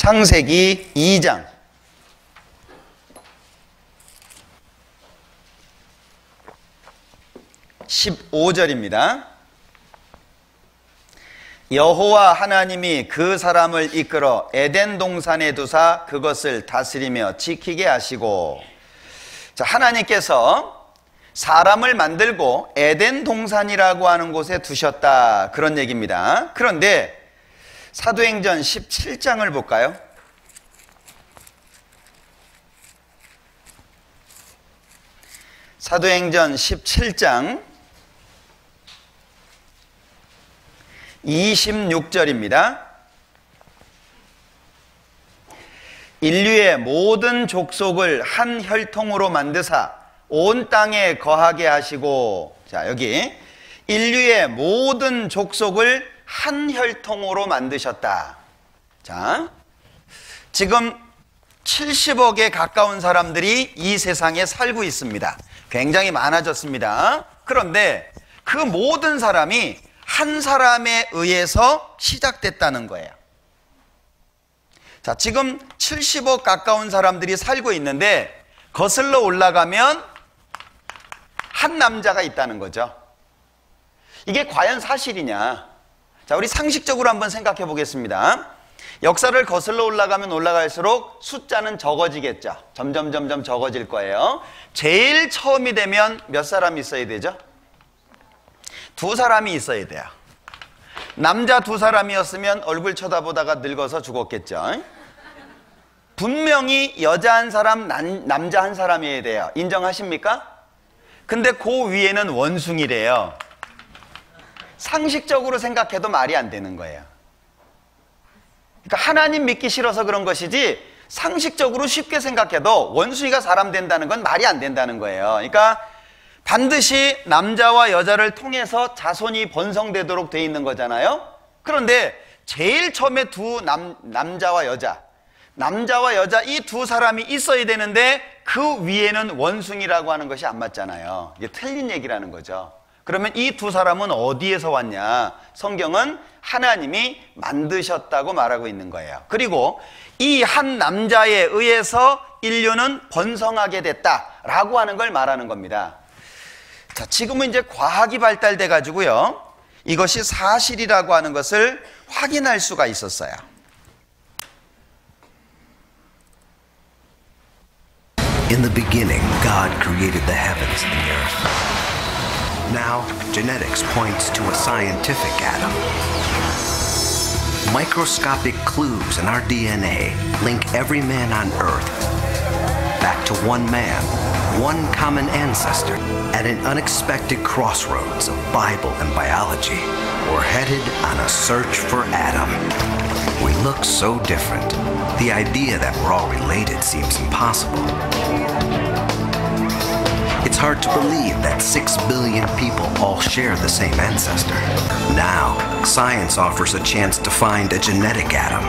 창세기 2장 15절입니다. 여호와 하나님이 그 사람을 이끌어 에덴 동산에 두사 그것을 다스리며 지키게 하시고, 자, 하나님께서 사람을 만들고 에덴 동산이라고 하는 곳에 두셨다, 그런 얘기입니다. 그런데 사도행전 17장을 볼까요? 사도행전 17장 26절입니다. 인류의 모든 족속을 한 혈통으로 만드사 온 땅에 거하게 하시고, 자, 여기 인류의 모든 족속을 한 혈통으로 만드셨다. 자, 지금 70억에 가까운 사람들이 이 세상에 살고 있습니다. 굉장히 많아졌습니다. 그런데 그 모든 사람이 한 사람에 의해서 시작됐다는 거예요. 자, 지금 70억 가까운 사람들이 살고 있는데 거슬러 올라가면 한 남자가 있다는 거죠. 이게 과연 사실이냐? 자, 우리 상식적으로 한번 생각해 보겠습니다. 역사를 거슬러 올라가면 올라갈수록 숫자는 적어지겠죠. 점점 적어질 거예요. 제일 처음이 되면 몇 사람이 있어야 되죠? 두 사람이 있어야 돼요. 남자 두 사람이었으면 얼굴 쳐다보다가 늙어서 죽었겠죠. 분명히 여자 한 사람, 남자 한 사람이어야 돼요. 인정하십니까? 근데 그 위에는 원숭이래요. 상식적으로 생각해도 말이 안 되는 거예요. 그러니까 하나님 믿기 싫어서 그런 것이지, 상식적으로 쉽게 생각해도 원숭이가 사람 된다는 건 말이 안 된다는 거예요. 그러니까 반드시 남자와 여자를 통해서 자손이 번성되도록 돼 있는 거잖아요. 그런데 제일 처음에 두 남자와 여자 이 두 사람이 있어야 되는데 그 위에는 원숭이라고 하는 것이 안 맞잖아요. 이게 틀린 얘기라는 거죠. 그러면 이 두 사람은 어디에서 왔냐? 성경은 하나님이 만드셨다고 말하고 있는 거예요. 그리고 이 한 남자에 의해서 인류는 번성하게 됐다라고 하는 걸 말하는 겁니다. 자, 지금은 이제 과학이 발달돼 가지고요, 이것이 사실이라고 하는 것을 확인할 수가 있었어요. In the beginning, God created the heavens and the earth. Now, genetics points to a scientific Adam. Microscopic clues in our DNA link every man on Earth back to one man, one common ancestor. At an unexpected crossroads of Bible and biology, we're headed on a search for Adam. We look so different. The idea that we're all related seems impossible. It's hard to believe that 6 billion people all share the same ancestor. Now, science offers a chance to find a genetic Adam.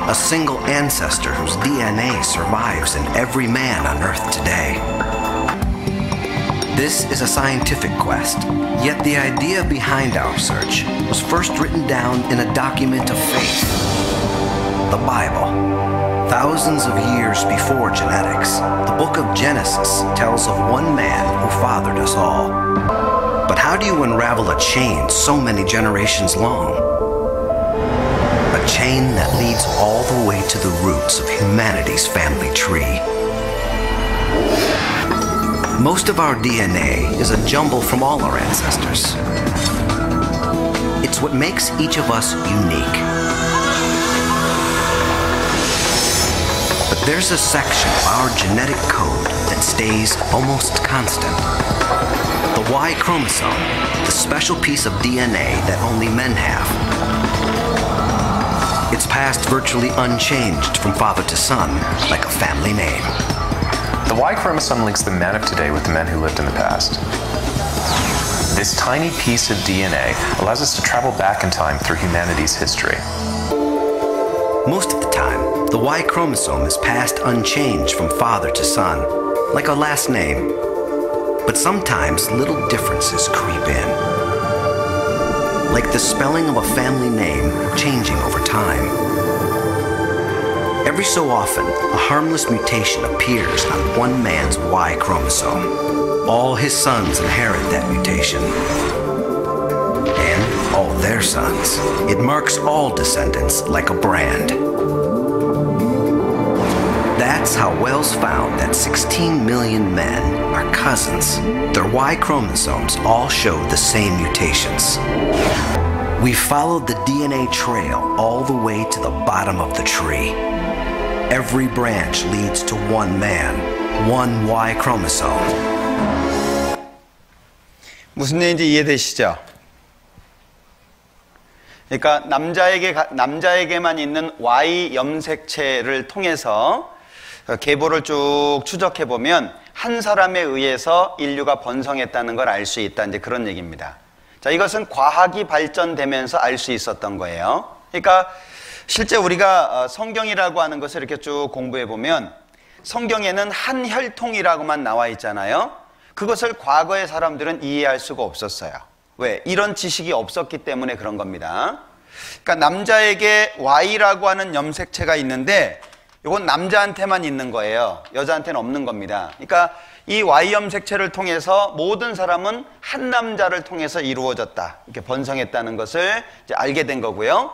A single ancestor whose DNA survives in every man on Earth today. This is a scientific quest, yet the idea behind our search was first written down in a document of faith, the Bible. Thousands of years before genetics, the book of Genesis tells of one man who fathered us all. But how do you unravel a chain so many generations long? A chain that leads all the way to the roots of humanity's family tree. Most of our DNA is a jumble from all our ancestors. It's what makes each of us unique. But there's a section of our genetic code that stays almost constant. The Y chromosome, the special piece of DNA that only men have. It's passed virtually unchanged from father to son, like a family name. The Y chromosome links the men of today with the men who lived in the past. This tiny piece of DNA allows us to travel back in time through humanity's history. Most of the time, the Y chromosome is passed unchanged from father to son, like our last name. But sometimes little differences creep in. Like the spelling of a family name changing over time. Every so often, a harmless mutation appears on one man's Y chromosome. All his sons inherit that mutation. And all their sons. It marks all descendants like a brand. That's how Wells found that 16 million men are cousins. Their Y chromosomes all show the same mutations. We followed the DNA trail all the way to the bottom of the tree. Every branch leads to one man, one Y chromosome. 무슨 얘기인지 이해되시죠? 그러니까 남자에게만 있는 Y 염색체를 통해서 계보를 쭉 추적해 보면 한 사람에 의해서 인류가 번성했다는 걸 알 수 있다. 이제 그런 얘기입니다. 자, 이것은 과학이 발전되면서 알 수 있었던 거예요. 그러니까 실제 우리가 성경이라고 하는 것을 이렇게 쭉 공부해 보면 성경에는 한 혈통이라고만 나와 있잖아요. 그것을 과거의 사람들은 이해할 수가 없었어요. 왜? 이런 지식이 없었기 때문에 그런 겁니다. 그러니까 남자에게 Y라고 하는 염색체가 있는데 이건 남자한테만 있는 거예요. 여자한테는 없는 겁니다. 그러니까 이 Y 염색체를 통해서 모든 사람은 한 남자를 통해서 이루어졌다. 이렇게 번성했다는 것을 이제 알게 된 거고요.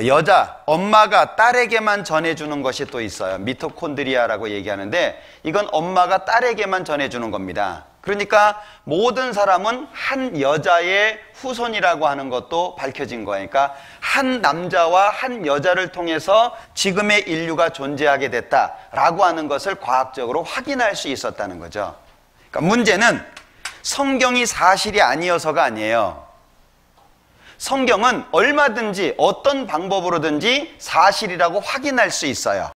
여자, 엄마가 딸에게만 전해주는 것이 또 있어요. 미토콘드리아라고 얘기하는데 이건 엄마가 딸에게만 전해주는 겁니다. 그러니까 모든 사람은 한 여자의 후손이라고 하는 것도 밝혀진 거예요. 그러니까 한 남자와 한 여자를 통해서 지금의 인류가 존재하게 됐다라고 하는 것을 과학적으로 확인할 수 있었다는 거죠. 그러니까 문제는 성경이 사실이 아니어서가 아니에요. 성경은 얼마든지 어떤 방법으로든지 사실이라고 확인할 수 있어요.